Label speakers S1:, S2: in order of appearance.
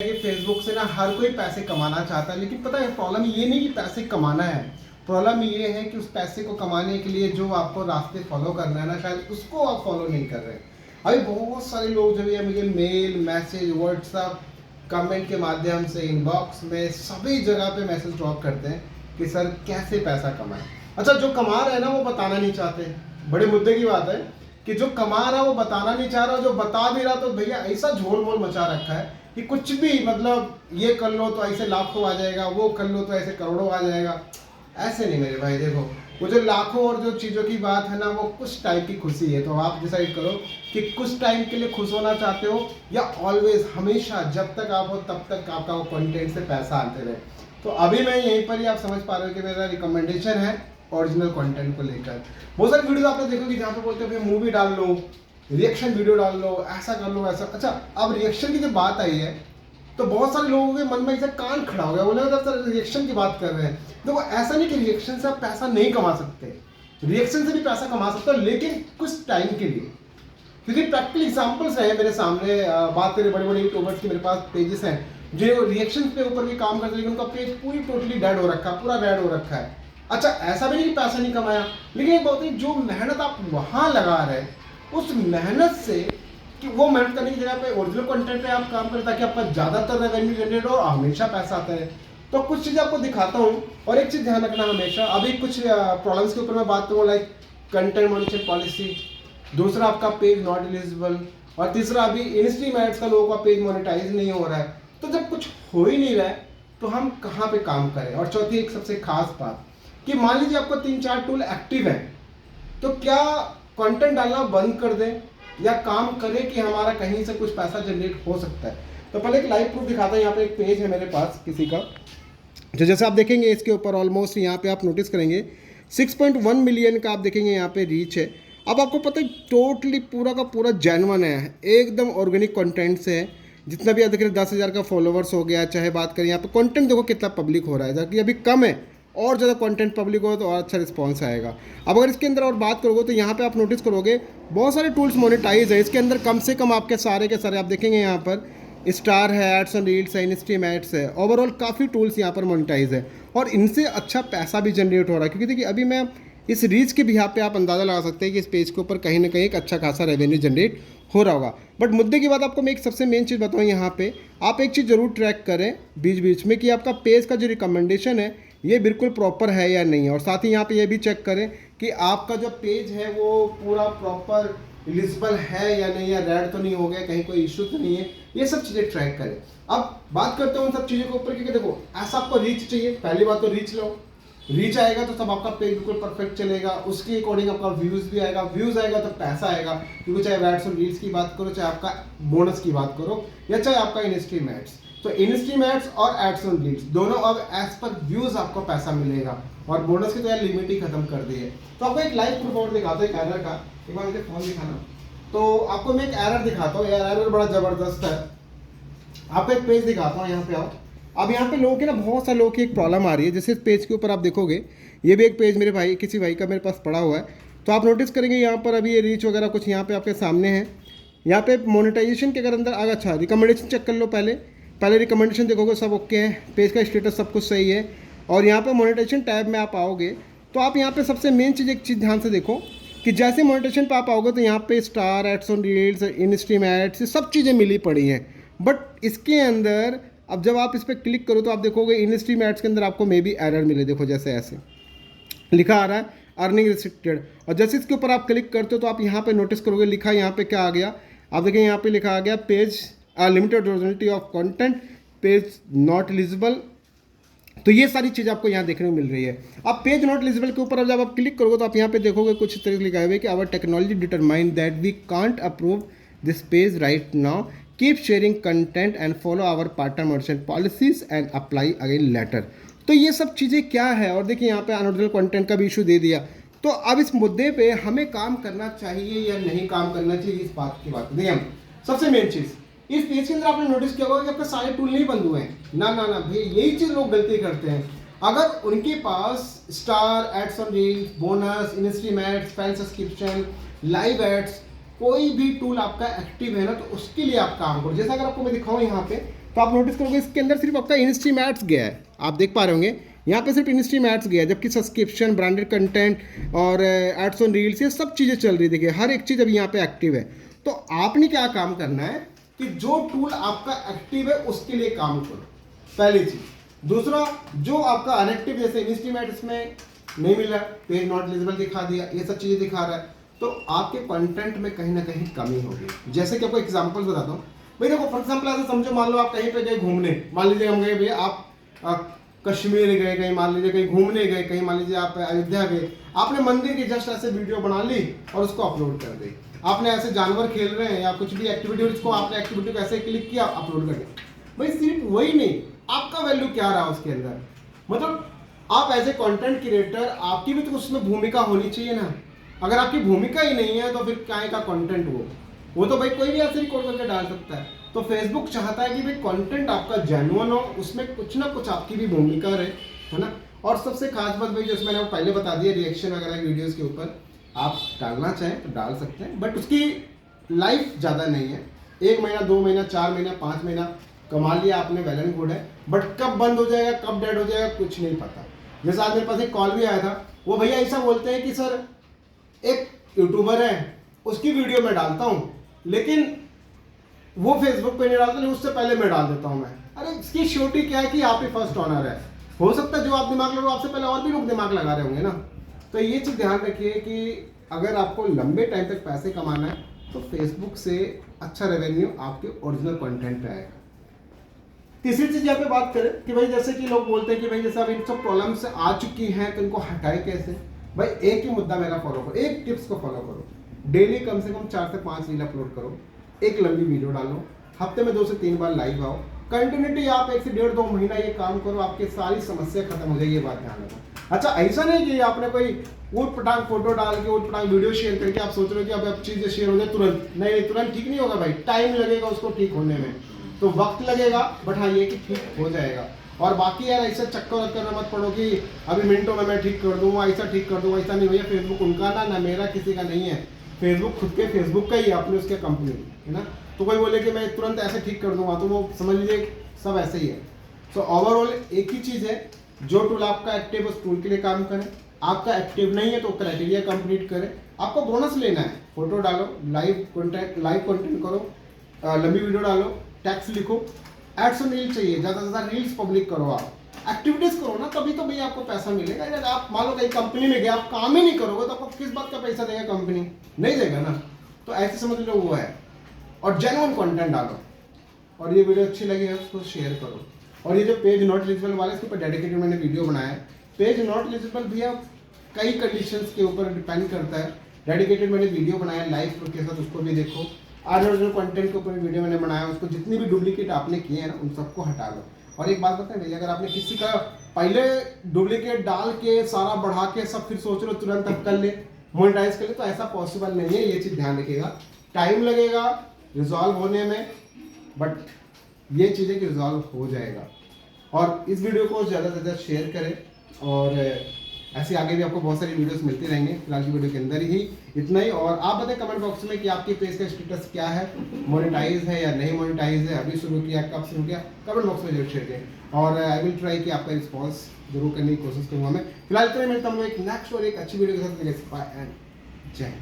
S1: कि फेसबुक से ना हर कोई पैसे कमाना चाहता है, लेकिन पता है प्रॉब्लम ये नहीं कि पैसे कमाना है। प्रॉब्लम ये है कि उस पैसे को कमाने के लिए जो आपको रास्ते फॉलो करना है ना, शायद उसको आप फॉलो नहीं कर रहे। अभी बहुत सारे लोग जो है मुझे मेल, मैसेज, व्हाट्सअप, कमेंट के माध्यम से, इनबॉक्स में सभी जगह पे मैसेज ड्रॉप करते हैं कि सर कैसे पैसा कमाएं। अच्छा, जो कमा रहे हैं ना वो बताना नहीं चाहते। बड़े मुद्दे की बात है कि जो कमा रहा है वो बताना नहीं चाह रहा, जो बता भी रहा तो भैया ऐसा झोल मोल मचा रखा है कि कुछ भी मतलब ये कर लो तो ऐसे लाखों आ जाएगा, वो कर लो तो ऐसे करोड़ों आ जाएगा। ऐसे नहीं मेरे भाई, देखो वो जो लाखों और जो चीज़ों की बात है ना, वो कुछ टाइम की खुशी है। तो आप डिसाइड करो कि कुछ टाइम के लिए खुश होना चाहते हो या ऑलवेज, हमेशा जब तक आप हो तब तक आपका वो कंटेंट से पैसा आते रहे। तो अभी मैं यहीं पर ही आप समझ पा रहे हो कि मेरा रिकमेंडेशन है ओरिजिनल कंटेंट को लेकर। बहुत सारी वीडियो आपने देखोगे जहाँ पे बोलते हैं मूवी डाल लो, रिएक्शन वीडियो डाल लो, ऐसा कर लो ऐसा। अच्छा, अब रिएक्शन की जब बात आई है तो बहुत सारे लोगों के मन में ऐसा कान खड़ा हो गया, बोले सर रिएक्शन की बात कर रहे हैं। देखो ऐसा नहीं कि रिएक्शन से आप पैसा नहीं कमा सकते, रिएक्शन से भी पैसा कमा सकते हो, लेकिन कुछ टाइम के लिए। क्योंकि प्रैक्टिकल एग्जांपल्स हैं मेरे सामने। बात करें बड़े बड़े यूट्यूबर्स की, मेरे पास पेजेस हैं जो रिएक्शन पे ऊपर भी काम करते हैं, लेकिन उनका पेज पूरी टोटली डेड हो रखा है, पूरा डेड हो रखा है। अच्छा, ऐसा भी नहीं कि पैसा नहीं कमाया, लेकिन एक बहुत ही जो मेहनत आप वहाँ लगा रहे हैं, उस मेहनत से कि वो मेहनत करने की जगह पे ओरिजिनल कंटेंट पे आप काम करें ताकि आपका ज़्यादातर रेवेन्यू जनरेट हो और हमेशा पैसा आता है। तो कुछ चीज़ें आपको दिखाता हूँ, और एक चीज़ ध्यान रखना हमेशा। अभी कुछ प्रॉब्लम्स के ऊपर मैं बात करूँ, लाइक कंटेंट मॉनिटरिंग पॉलिसी, दूसरा आपका पेज नॉट एलिजिबल, और तीसरा अभी इंस्ट्रीम एड्स का लोगों का पेज मोनेटाइज नहीं हो रहा है। तो जब कुछ हो ही नहीं रहा है तो हम कहाँ पे काम करें। और चौथी एक सबसे खास बात कि मान लीजिए आपको 3-4 टूल एक्टिव है, तो क्या कंटेंट डालना बंद कर दें या काम करें कि हमारा कहीं से कुछ पैसा जनरेट हो सकता है। तो पहले एक लाइव प्रूफ दिखाता है। यहाँ पे एक पेज है मेरे पास किसी का, जो जैसे आप देखेंगे इसके ऊपर ऑलमोस्ट यहाँ पे आप नोटिस करेंगे 6.1 मिलियन का आप देखेंगे यहाँ पे रीच है। अब आपको पता है टोटली पूरा का पूरा जेन्युइन है, एकदम ऑर्गेनिक कंटेंट से है। जितना भी आप देख रहे हैं 10,000 का फॉलोवर्स हो गया, चाहे बात करें यहाँ पे कंटेंट देखो कितना पब्लिक हो रहा है, जबकि अभी कम है, और ज़्यादा कंटेंट पब्लिक हो तो और अच्छा रिस्पॉन्स आएगा। अब अगर इसके अंदर और बात करोगे तो यहाँ पे आप नोटिस करोगे बहुत सारे टूल्स मोनेटाइज है। इसके अंदर कम से कम आपके सारे के सारे आप देखेंगे यहाँ पर स्टार है, एड्स ऑन रील्स है, इंस्ट्रीम एड्स है, ओवरऑल काफ़ी टूल्स यहाँ पर मोनेटाइज है और इनसे अच्छा पैसा भी जनरेट हो रहा है। क्योंकि देखिए अभी मैं इस रीच के बिहार पे आप अंदाज़ा लगा सकते हैं कि इस पेज के ऊपर कहीं ना कहीं एक अच्छा खासा रेवेन्यू जनरेट हो रहा होगा। बट मुद्दे की बात आपको मैं एक सबसे मेन चीज़ बताऊँ, यहाँ पे आप एक चीज़ ज़रूर ट्रैक करें बीच बीच में कि आपका पेज का जो रिकमेंडेशन है ये बिल्कुल प्रॉपर है या नहीं है। और साथ ही यहाँ पे ये भी चेक करें कि आपका जो पेज है वो पूरा प्रॉपर एलिजिबल है या नहीं, या रेड तो नहीं हो गया, कहीं कोई इशू तो नहीं है। ये सब चीज़ें ट्रैक करें। अब बात करते हैं उन सब चीज़ों के ऊपर, क्योंकि देखो ऐसा आपको रीच चाहिए। पहली बात तो रीच लो, रीच आएगा तो तब आपका पेज बिल्कुल परफेक्ट चलेगा, उसके अकॉर्डिंग आपका व्यूज़ भी आएगा, व्यूज़ आएगा तो पैसा आएगा। क्योंकि चाहे एड्स और रील्स की बात करो, चाहे आपका बोनस की बात करो, या चाहे आपका इंस्ट्रीम एड्स, तो इंस्ट्रीम एड्स और एड्स ऑन रील्स दोनों अब एज पर व्यूज़ आपको पैसा मिलेगा, और बोनस की तो यार लिमिट ही खत्म कर दी है। तो आपको एक लाइव प्रूफ और दिखाता हूँ एक एरर का। एक बार मुझे फोन दिखाना। तो आपको मैं एक एरर दिखाता हूँ, यार एरर बड़ा ज़बरदस्त है। आपको एक पेज दिखाता हूँ, यहाँ पे आओ। अब यहाँ पे लोगों की ना बहुत सारे लोगों की एक प्रॉब्लम आ रही है। जैसे इस पेज के ऊपर आप देखोगे, ये भी एक पेज मेरे भाई किसी भाई का मेरे पास पड़ा हुआ है। तो आप नोटिस करेंगे यहाँ पर अभी ये रीच वगैरह कुछ यहाँ पे आपके सामने है। यहाँ पे मोनेटाइजेशन के अगर अंदर आगे, अच्छा रिकमेंडेशन चेक कर लो। पहले रिकमेंडेशन देखोगे सब ओके है, पेज का स्टेटस सब कुछ सही है। और यहाँ पे मोनेटाइजेशन टैब में आप आओगे तो आप यहाँ पे सबसे मेन चीज़ एक चीज़ ध्यान से देखो कि जैसे मोनेटाइजेशन पे आप आओगे तो यहाँ पे star, ads on reels, instream ads, ये सब चीज़ें मिली पड़ी हैं। बट इसके अंदर अब जब आप इस पर क्लिक करो तो आप देखोगे इंस्ट्रीम एड्स के अंदर आपको मे बी एरर मिले। देखो जैसे ऐसे लिखा आ रहा है अर्निंग रिस्ट्रिक्टेड, और जैसे इसके ऊपर आप क्लिक करते हो तो आप यहाँ पे नोटिस करोगे लिखा यहाँ पे क्या आ गया। आप देखिए यहाँ पे लिखा आ गया page limited originality of content, page not eligible. तो ये सारी चीज़ आपको यहाँ देखने को मिल रही है। अब पेज नॉट एलिजिबल के ऊपर अब जब आप क्लिक करोगे तो आप यहाँ पे देखोगे कुछ इस तरह से लिखा हुआ है कि our technology determine that we can't approve this page right now, keep sharing content and follow our partner merchant policies and apply again later. तो ये सब चीज़ें क्या है, और देखिए यहाँ पे अनओरिजिनल कंटेंट का भी इशू दे दिया। तो अब इस मुद्दे पे हमें काम करना चाहिए या नहीं काम करना चाहिए, इस बात की बात देखिए हम। सबसे मेन चीज़ इस पेज के अंदर आपने नोटिस किया होगा कि आपके सारे टूल नहीं बंद हुए हैं। ना ना ना भाई, यही चीज़ लोग गलती करते हैं। अगर उनके पास star, ads on reels, bonus, instream ads, fan subscription, live ads, कोई भी टूल आपका एक्टिव है ना, तो उसके लिए आप काम करो। जैसा अगर आपको मैं दिखाऊं यहाँ पे, तो आप नोटिस करोगे इसके अंदर सिर्फ आपका इनस्ट्रीम एड्स गया है, आप देख पा रहे होंगे यहाँ पे सिर्फ इनस्ट्रीम एड्स गया है, जबकि सब्सक्रिप्शन, ब्रांडेड कंटेंट और एड्स ऑन रील्स, ये सब चीज़ें चल रही है। देखिए हर एक चीज़ अभी यहाँ पे एक्टिव है। तो आपने क्या काम करना है कि जो टूल आपका एक्टिव है उसके लिए काम करो, पहली चीज़। दूसरा, जो आपका अनएक्टिव, जैसे इनस्ट्रीम एड्स में नहीं मिल रहा, पेज नॉट विजिबल दिखा दिया, ये सब चीज़ें दिखा रहा है, तो आपके कंटेंट में कहीं ना कहीं कमी होगी। जैसे कि आपको एग्जांपल्स बताता हूँ भाई, देखो फॉर एग्जांपल ऐसे समझो, मान लो आप कहीं पे गए घूमने, मान लीजिए हम गए भैया, आप कश्मीर गए, कहीं मान लीजिए कहीं घूमने गए, कहीं मान लीजिए आप अयोध्या गए, आपने मंदिर की जस्ट ऐसे वीडियो बना ली और उसको अपलोड कर दी। आपने ऐसे जानवर खेल रहे हैं या कुछ भी एक्टिविटी, उसको आपने एक्टिविटी को ऐसे क्लिक किया, अपलोड कर दिया। भाई सिर्फ वही नहीं, आपका वैल्यू क्या रहा उसके अंदर, मतलब आप एज ए कंटेंट क्रिएटर आपकी भी तो उसमें भूमिका होनी चाहिए ना। अगर आपकी भूमिका ही नहीं है तो फिर क्या का कंटेंट वो तो भाई कोई भी ऐसे रिकॉर्ड करके डाल सकता है। तो फेसबुक चाहता है कि भाई कंटेंट आपका जेन्युइन हो, उसमें कुछ ना कुछ आपकी भी भूमिका रहे, है ना। और सबसे खास बात भाई, जैसे मैंने पहले बता दिया, रिएक्शन वगैरह वीडियोस के ऊपर आप डालना चाहें तो डाल सकते हैं, बट उसकी लाइफ ज़्यादा नहीं है। 1 महीना, 2 महीना, 4 महीना, 5 महीना कमा लिया आपने, वेल एंड गुड है, बट कब बंद हो जाएगा, कब डेड हो जाएगा, कुछ नहीं पता। जैसे आज मेरे पास एक कॉल भी आया था, वो भैया ऐसा बोलते हैं कि सर एक यूट्यूबर है, उसकी वीडियो मैं डालता हूँ, लेकिन वो फेसबुक पे नहीं डालता, लेकिन उससे पहले मैं डाल देता हूँ मैं। अरे इसकी श्योरिटी क्या है कि आप ही फर्स्ट ऑनर है, हो सकता है जो आप दिमाग लगाओ आपसे पहले और भी लोग दिमाग लगा रहे होंगे ना। तो ये चीज़ ध्यान रखिए कि अगर आपको लंबे टाइम तक पैसे कमाना है तो फेसबुक से अच्छा रेवेन्यू आपके ओरिजिनल कंटेंट पे आएगा। तीसरी चीज यहाँ पे बात करें कि भाई जैसे कि लोग बोलते हैं कि भाई जैसे अब इन सब प्रॉब्लम्स आ चुकी हैं तो इनको हटाए कैसे। भाई एक ही मुद्दा मेरा फॉलो करो, एक टिप्स को फॉलो करो, डेली कम से कम 4 से 5 रील अपलोड करो, एक लंबी वीडियो डालो, हफ्ते में 2 से 3 बार लाइव आओ, कंटिन्यूटी आप 1 से 1.5-2 महीना ये काम करो, आपकी सारी समस्या खत्म हो जाएगी। ये बात ध्यान रखो। अच्छा ऐसा नहीं कि आपने कोई ऊट पटांग फोटो डाल के, ऊट पटांग वीडियो शेयर करके आप सोच रहे हो कि अब चीजें शेयर हो जाए तुरंत, नहीं तुरंत ठीक नहीं होगा भाई, टाइम लगेगा उसको ठीक होने में, तो वक्त लगेगा, बट हाँ ये कि ठीक हो जाएगा। और बाकी यार ऐसा चक्कर में मत पड़ो कि अभी मिनटों में मैं ठीक कर दूंगा, ऐसा ठीक कर दूंगा, ऐसा नहीं भैया। फेसबुक उनका ना मेरा किसी का नहीं है, फेसबुक खुद के फेसबुक का ही है, अपने उसके कंपनी है ना। तो कोई बोले कि मैं तुरंत ऐसे ठीक कर दूंगा तो वो समझ लीजिए सब ऐसे ही है। सो ओवरऑल एक ही चीज़ है, जो टूल आपका एक्टिव है उस टूल के लिए काम करें, आपका एक्टिव नहीं है तो क्राइटेरिया कंप्लीट करें। आपको बोनस लेना है, फोटो डालो, लाइव कंटेंट करो, लंबी वीडियो डालो, टैक्स लिखो, एड्स ऑन रील चाहिए, ज़्यादा से ज़्यादा रील्स पब्लिक करो, आप एक्टिविटीज करो ना, तभी तो भैया आपको पैसा मिलेगा। अगर आप मान लो कहीं कंपनी में गए, आप काम ही नहीं करोगे तो आपको किस बात का पैसा देगा कंपनी, नहीं देगा ना। तो ऐसे समझ लो वो है। और जेन्युइन कंटेंट डालो, और ये वीडियो अच्छी लगी है उसको शेयर करो। और ये जो पेज नॉट एलिजिबल वाले, इसके ऊपर डेडिकेटेड मैंने वीडियो बनाया है। पेज नॉट एलिजिबल भैया कई कंडीशंस के ऊपर डिपेंड करता है, डेडिकेटेड मैंने वीडियो बनाया लाइव प्रूफ के साथ, उसको भी देखो। ओरिजिनल कंटेंट के ऊपर वीडियो मैंने बनाया, उसको जितनी भी डुप्लीकेट आपने किए हैं ना उन सबको हटा लो। और एक बात बताएं भैया, अगर आपने किसी का पहले डुप्लीकेट डाल के सारा बढ़ा के सब फिर सोच रहे हो तुरंत अब कर ले, मोनेटाइज कर ले, तो ऐसा पॉसिबल नहीं है। ये चीज़ ध्यान रखिएगा, टाइम लगेगा रिजॉल्व होने में, बट ये चीज़ें कि रिजॉल्व हो जाएगा। और इस वीडियो को ज़्यादा से ज़्यादा शेयर करें, और ऐसे आगे भी आपको बहुत सारी वीडियोस मिलती रहेंगे। फिलहाल की वीडियो के अंदर ही इतना ही। और आप बताएं कमेंट बॉक्स में कि आपके पेज का स्टेटस क्या है, मोनेटाइज है या नहीं मोनेटाइज है, अभी शुरू किया, कब शुरू किया, कमेंट बॉक्स में जरूर शेयर करें। और आई विल ट्राई कि आपका रिस्पॉन्स जरूर करने की कोशिश करूँगा मैं। फिलहाल तो मिलता हूँ एक नेक्स्ट और एक अच्छी वीडियो के साथ। बाय एंड जय।